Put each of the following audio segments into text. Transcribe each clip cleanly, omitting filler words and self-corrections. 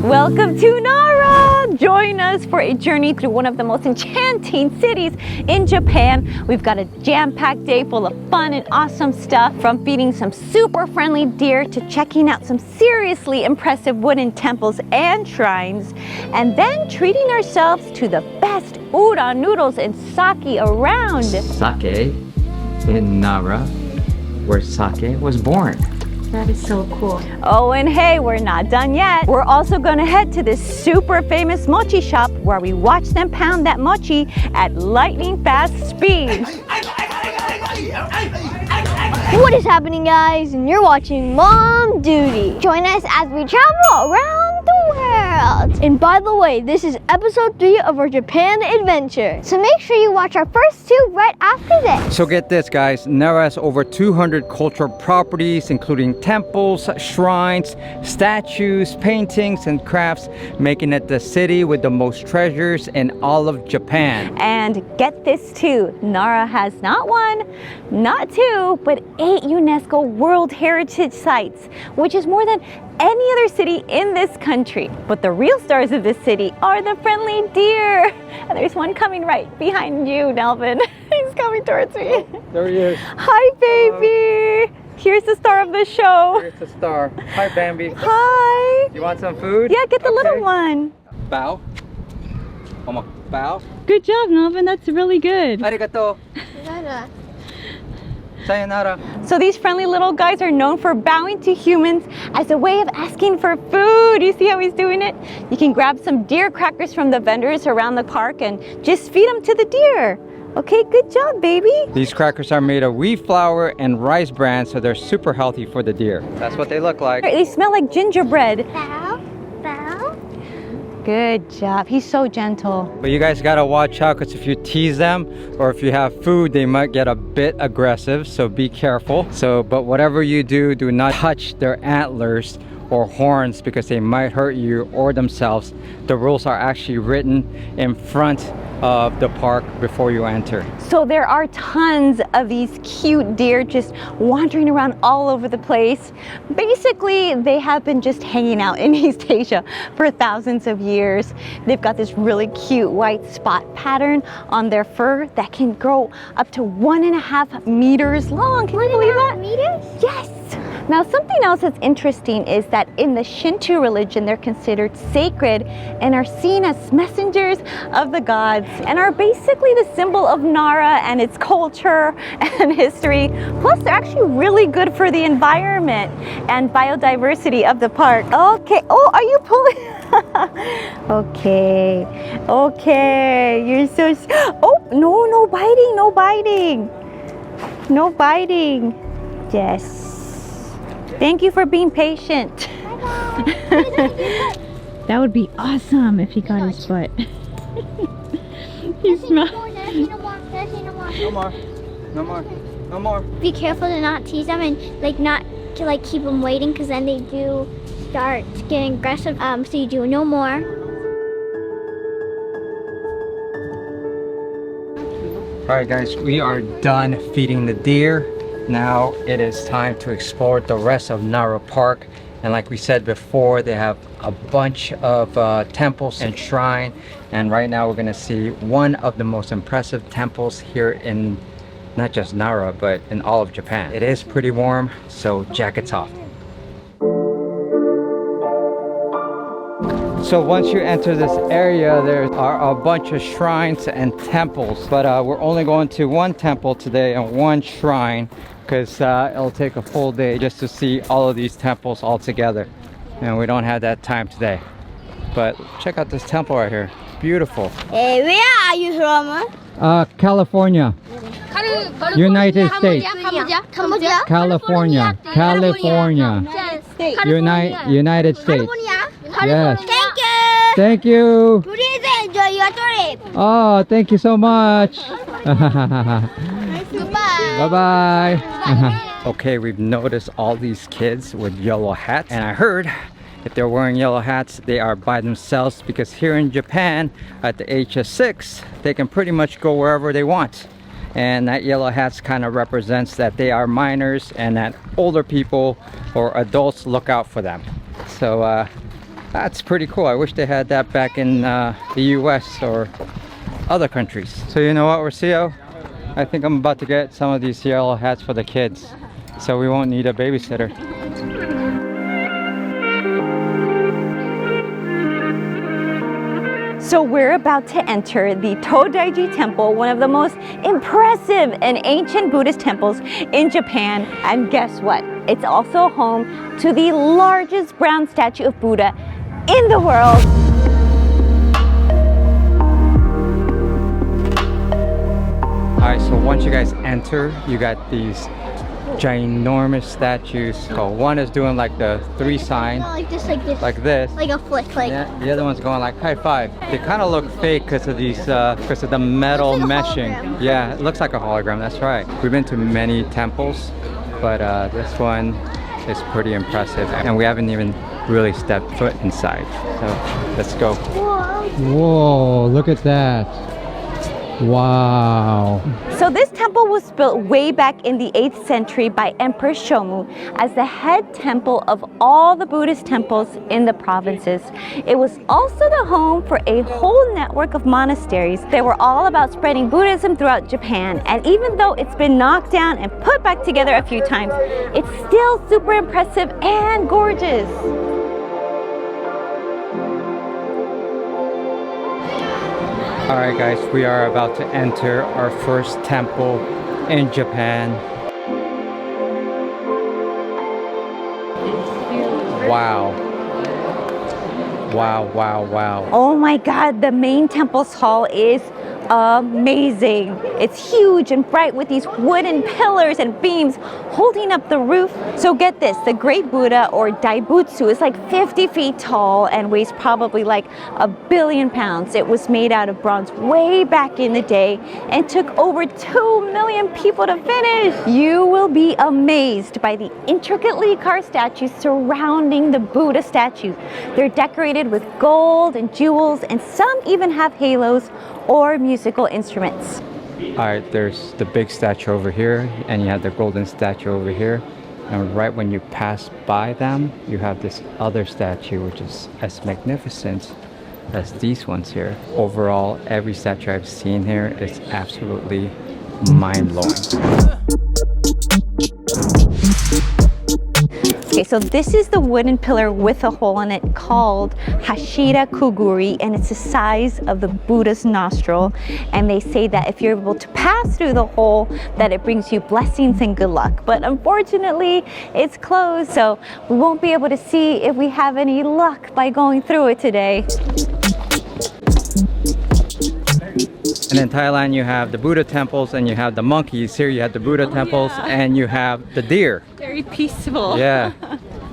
Welcome to Nara! Join us for a journey through one of the most enchanting cities in Japan. We've got a jam-packed day full of fun and awesome stuff, from feeding some super friendly deer to checking out some seriously impressive wooden temples and shrines, and then treating ourselves to the best udon noodles and sake around. Sake in Nara, where sake was born. That is so cool. Oh, and hey, we're not done yet. We're also gonna head to this super famous mochi shop where we watch them pound that mochi at lightning fast speed. What is happening, guys? And you're watching Mom Duty. Join us as we travel around the world. And by the way, this is episode 3 of our Japan adventure. So make sure you watch our first 2 right after this. So get this, guys. Nara has over 200 cultural properties, including temples, shrines, statues, paintings, and crafts, making it the city with the most treasures in all of Japan. And get this too, Nara has not 1, not 2, but 8 UNESCO World Heritage Sites, which is more than any other city in this country. But the real stars of this city are the friendly deer. And there's one coming right behind you, Nelvin. He's coming towards me. There he is. Hi, baby. Here's the star of the show. Here's the star. Hi, Bambi. Hi. You want some food? Yeah, get the little one. Bow. Oma, bow. Good job, Nelvin. That's really good. Arigato. Sayonara. So these friendly little guys are known for bowing to humans as a way of asking for food. You see how he's doing it? You can grab some deer crackers from the vendors around the park and just feed them to the deer. Okay, good job, baby. These crackers are made of wheat flour and rice bran, so they're super healthy for the deer. That's what they look like. They smell like gingerbread. Bow, bow. Good job. He's so gentle. But you guys gotta watch out, because if you tease them or if you have food, they might get a bit aggressive, so be careful. But whatever you do, do not touch their antlers or horns, because they might hurt you or themselves. The rules are actually written in front of the park before you enter. So there are tons of these cute deer just wandering around all over the place. Basically, they have been just hanging out in East Asia for thousands of years. They've got this really cute white spot pattern on their fur that can grow up to 1.5 meters long. Can you believe that? 1.5 meters? Yes. Now, something else that's interesting is that in the Shinto religion, they're considered sacred and are seen as messengers of the gods, and are basically the symbol of Nara and its culture and history. Plus, they're actually really good for the environment and biodiversity of the park. Okay. Oh, are you pulling? Okay. Okay. You're so... Oh, no biting. No biting. No biting. Yes. Thank you for being patient. That would be awesome if he got his butt. He smells. No more. Be careful to not tease them and not to keep them waiting, because then they do start getting aggressive. So you do no more. Alright guys, we are done feeding the deer. Now it is time to explore the rest of Nara Park. And like we said before, they have a bunch of temples and shrine. And right now we're gonna see one of the most impressive temples here in not just Nara, but in all of Japan. It is pretty warm, so jackets off. So once you enter this area, there are a bunch of shrines and temples, but we're only going to one temple today and one shrine, because it'll take a full day just to see all of these temples all together, and we don't have that time today. But check out this temple right here. Beautiful. Hey, where are you from? California. United States. Cambodia? California. United States. Yes. Thank you. Thank you. Please enjoy your trip. Oh, thank you so much. Goodbye. Bye-bye. Okay, we've noticed all these kids with yellow hats, and I heard if they're wearing yellow hats, they are by themselves, because here in Japan, at the age of 6, they can pretty much go wherever they want. and that yellow hat kind of represents that they are minors and that older people or adults look out for them. So that's pretty cool. I wish they had that back in the US or other countries. So you know what, Rocio? I think I'm about to get some of these yellow hats for the kids, so we won't need a babysitter. So we're about to enter the Todaiji Temple, one of the most impressive and ancient Buddhist temples in Japan. And guess what? It's also home to the largest bronze statue of Buddha in the world. Alright, so once you guys enter, you got these ginormous statues. So one is doing like the 3 sign, Like this. like this. Like a flick, like. Yeah, the other one's going like high five. They kind of look fake because of these, because of the metal Looks like a meshing. hologram. Yeah, it looks like a hologram. That's right. We've been to many temples, but this one is pretty impressive, and we haven't even really stepped foot inside. So let's go. Whoa. Whoa! Look at that. Wow. So this temple was built way back in the 8th century by Emperor Shomu as the head temple of all the Buddhist temples in the provinces. It was also the home for a whole network of monasteries. They were all about spreading Buddhism throughout Japan. And even though it's been knocked down and put back together a few times, it's still super impressive and gorgeous. Alright guys, we are about to enter our first temple in Japan. Wow. Wow, wow, wow. Oh my God, the main temple's hall is amazing. It's huge and bright with these wooden pillars and beams holding up the roof. So get this, the Great Buddha, or Daibutsu, is like 50 feet tall and weighs probably like 1 billion pounds. It was made out of bronze way back in the day and took over 2 million people to finish. You will be amazed by the intricately carved statues surrounding the Buddha statue. They're decorated with gold and jewels, and some even have halos or musical instruments. Alright, there's the big statue over here, and you have the golden statue over here. And right when you pass by them, you have this other statue which is as magnificent as these ones here. Overall, every statue I've seen here is absolutely mind-blowing. Okay, so this is the wooden pillar with a hole in it called Hashira Kuguri, and it's the size of the Buddha's nostril. And they say that if you're able to pass through the hole, that it brings you blessings and good luck. But unfortunately, it's closed, so we won't be able to see if we have any luck by going through it today. And in Thailand, you have the Buddha temples and you have the monkeys. Here you have the Buddha temples and you have the deer. Very peaceful. Yeah,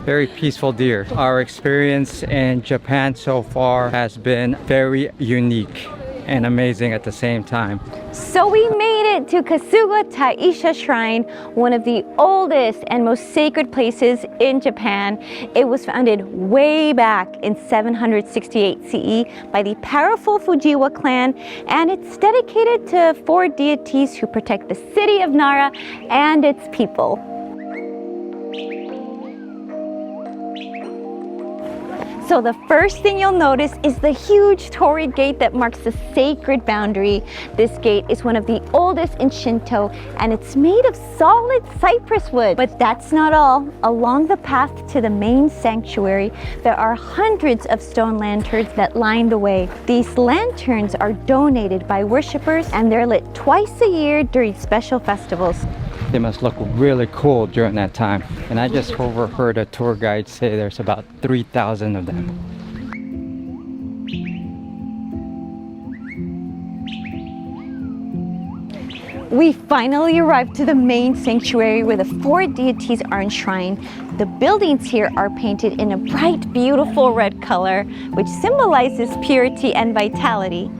very peaceful deer. Our experience in Japan so far has been very unique and amazing at the same time. So we made it to Kasuga-Taisha Shrine, one of the oldest and most sacred places in Japan. It was founded way back in 768 CE by the powerful Fujiwa clan, and it's dedicated to 4 deities who protect the city of Nara and its people. So the first thing you'll notice is the huge torii gate that marks the sacred boundary. This gate is one of the oldest in Shinto, and it's made of solid cypress wood. But that's not all. Along the path to the main sanctuary, there are hundreds of stone lanterns that line the way. These lanterns are donated by worshippers, and they're lit twice a year during special festivals. They must look really cool during that time. And I just overheard a tour guide say there's about 3,000 of them. We finally arrived to the main sanctuary where the 4 deities are enshrined. The buildings here are painted in a bright, beautiful red color, which symbolizes purity and vitality.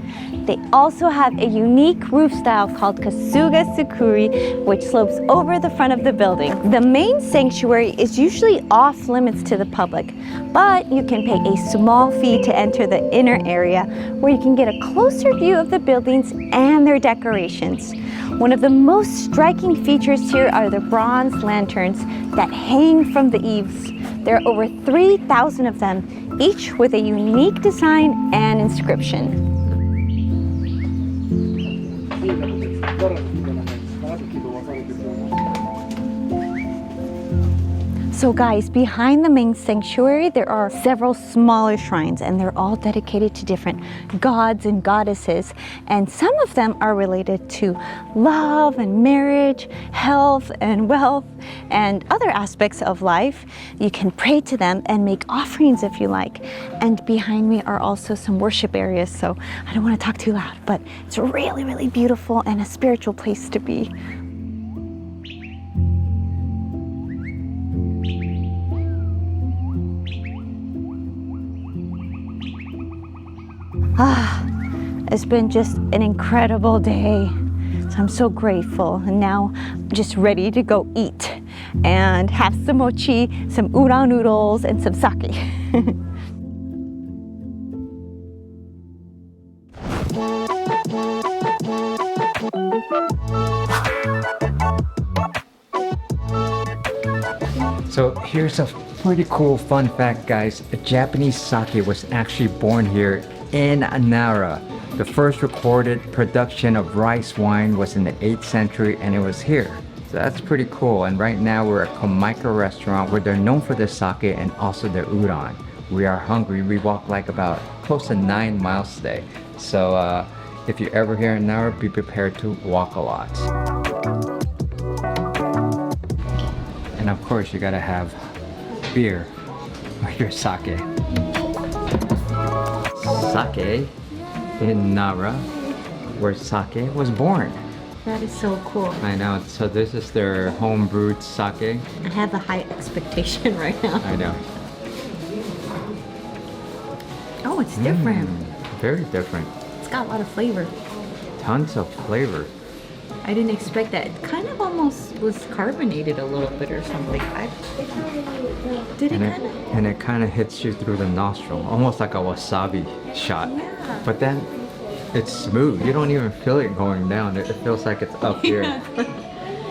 They also have a unique roof style called Kasuga-Sukuri, which slopes over the front of the building. The main sanctuary is usually off limits to the public, but you can pay a small fee to enter the inner area where you can get a closer view of the buildings and their decorations. One of the most striking features here are the bronze lanterns that hang from the eaves. There are over 3,000 of them, each with a unique design and inscription. So guys, behind the main sanctuary, there are several smaller shrines, and they're all dedicated to different gods and goddesses. And some of them are related to love and marriage, health and wealth, and other aspects of life. You can pray to them and make offerings if you like. And behind me are also some worship areas, so I don't want to talk too loud, but it's really, really beautiful and a spiritual place to be. It's been just an incredible day. So I'm so grateful, and now I'm just ready to go eat and have some mochi, some udon noodles, and some sake. So here's a pretty cool fun fact, guys. Japanese sake was actually born here in Nara. The first recorded production of rice wine was in the 8th century, and it was here. So that's pretty cool. And right now we're at Kamaika restaurant, where they're known for their sake and also their udon. We are hungry. We walked like about close to 9 miles today. So if you're ever here in Nara, be prepared to walk a lot. And of course, you gotta have beer with your sake. Sake in Nara, where sake was born. That is so cool. I know. So this is their home brewed sake. I have a high expectation right now. I know. Oh, it's different. Very different. It's got a lot of flavor. Tons of flavor. I didn't expect that. It kind of almost was carbonated a little bit or something. Did it kind of? And it kind of hits you through the nostril, almost like a wasabi shot. Yeah. But then it's smooth. You don't even feel it going down. It feels like it's up here.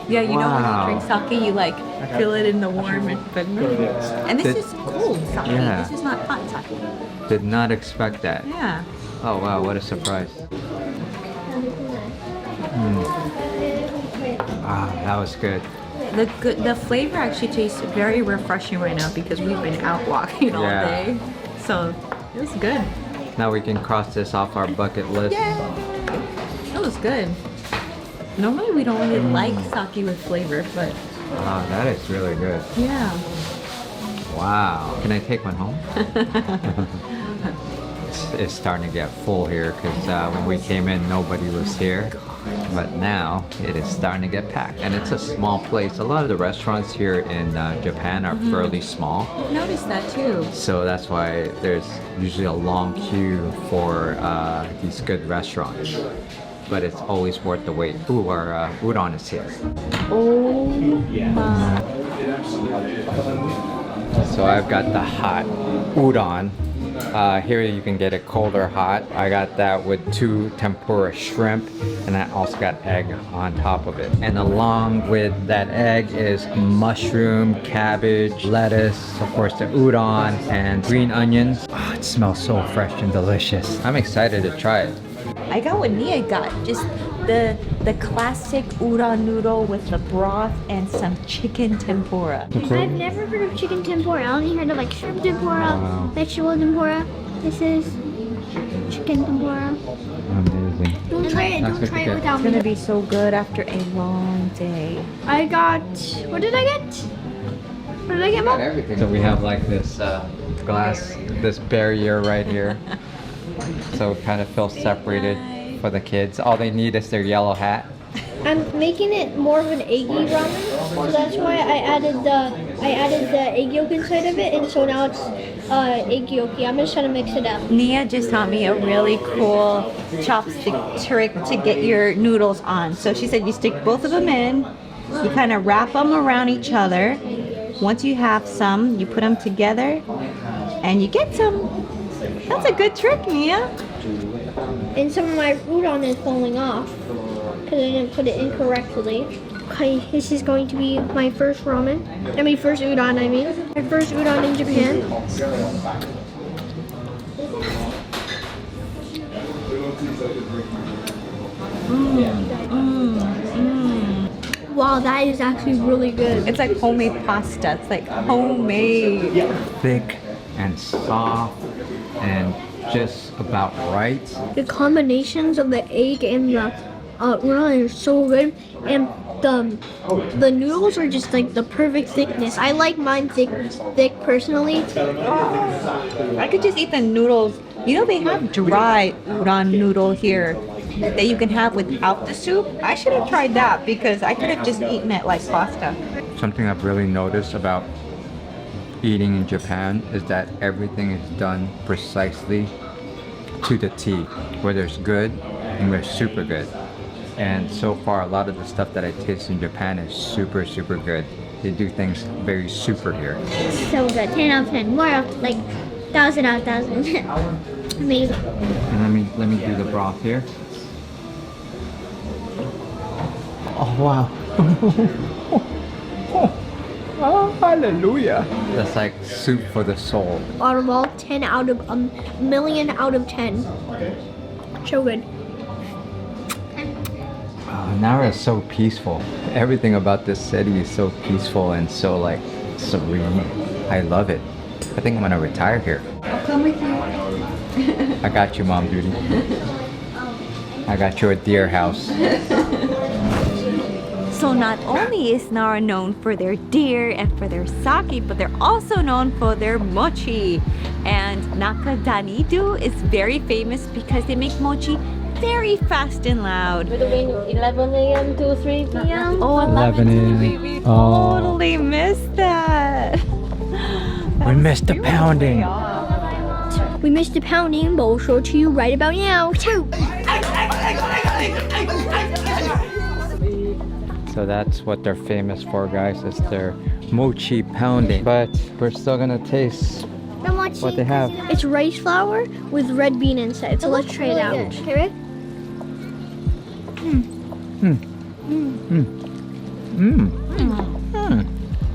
Yeah, you know when Wow. you drink sake, you like feel it in the warm, and this is cold sake. Yeah. This is not hot sake. Did not expect that. Yeah. Oh wow, what a surprise. Ah, that was good. The flavor actually tastes very refreshing right now because we've been out walking all Yeah. day. So it was good. Now we can cross this off our bucket list. Yeah. It was good. Normally we don't really like sake with flavor, but Wow, that is really good. yeah. Wow. Can I take one home? It's starting to get full here because when we came in, nobody was here. But now it is starting to get packed, and it's a small place. A lot of the restaurants here in Japan are fairly small, I've noticed that too. so that's why there's usually a long queue for these good restaurants. But it's always worth the wait. Ooh, our udon is here. Oh my. So I've got the hot udon. Here you can get it cold or hot. I got that with 2 tempura shrimp, and I also got egg on top of it. And along with that egg is mushroom, cabbage, lettuce, of course the udon, and green onions. Oh, it smells so fresh and delicious. I'm excited to try it. I got what Nia got, just the classic udon noodle with the broth and some chicken tempura. I've never heard of chicken tempura. I only heard of like shrimp tempura, vegetable tempura. This is chicken tempura. Amazing. Don't try it. Don't try it without It's me. gonna be so good after a long day. I got. What did I get? What did I get, Mom? Everything. So we have like this glass, this barrier right here. So it kind of feels separated for the kids. All they need is their yellow hat. I'm making it more of an eggy ramen, so that's why I added the egg yolk inside of it, and so now it's egg yolky. I'm just trying to mix it up. Nia just taught me a really cool chopstick trick to get your noodles on. So she said you stick both of them in, you kind of wrap them around each other. Once you have some, you put them together, and you get some. That's a good trick, Nia. And some of my udon is falling off. because I didn't put it in correctly. Okay, this is going to be my first ramen. First udon, My first udon in Japan. Wow, that is actually really good. It's like homemade pasta. It's like homemade. Thick and soft and just about right. The combinations of the egg and the udon are so good, and the noodles are just like the perfect thickness. I like mine thick personally. I could just eat the noodles. You know, they have dry udon noodle here that you can have without the soup. I should have tried that because I could have just eaten it like pasta. Something I've really noticed about eating in Japan is that everything is done precisely to the T, where there's good and there's super good. And so far, a lot of the stuff that I taste in Japan is super good. They do things very super here. So good. 10 out of 10. More of like 1,000 out of 1,000. Amazing. And let me do the broth here. Oh wow. Oh, hallelujah. That's like soup for the soul. Out of all 10 out of a million out of 10. So good. Nara is so peaceful. Everything about this city is so peaceful and so like serene. I love it. I think I'm gonna retire here. I'll come with you. I got you, MomDuty. I got you a deer house. So not only is Nara known for their deer and for their sake, but they're also known for their mochi. And Nakatanidou is very famous because they make mochi very fast and loud. Between 11 a.m. to 3 p.m. Oh, 11 a.m. We totally missed that. We missed the pounding. We missed the pounding, but we'll show it to you right about now. So that's what they're famous for, guys. It's their mochi pounding. But we're still gonna taste what they have. It's rice flour with red bean inside. So let's try it out. Okay, Rick?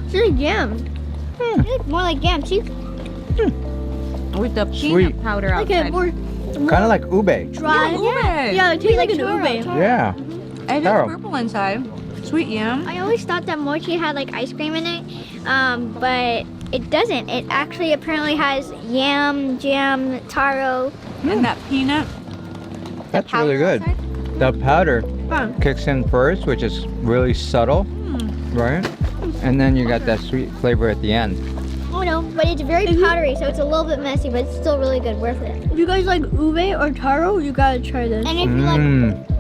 It's like jam. It's more like jam. See? With the Sweet. peanut powder Like a outside. more Kind of like ube. dry. Yeah, it tastes like an ube. Yeah. And it's Taro. purple inside. Sweet yam. I always thought that mochi had like ice cream in it, but it doesn't. It actually apparently has yam, jam, taro. And that peanut. That's really good. The powder kicks in first, which is really subtle, right? And then you got that sweet flavor at the end. Oh no, but it's very powdery, so it's a little bit messy, but it's still really good, worth it. If you guys like ube or taro, you gotta try this. And if you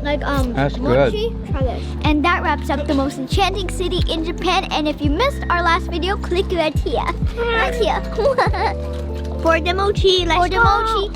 like That's mochi, try this. And that wraps up the most enchanting city in Japan. And if you missed our last video, click right here. Right here. For the mochi, let's go.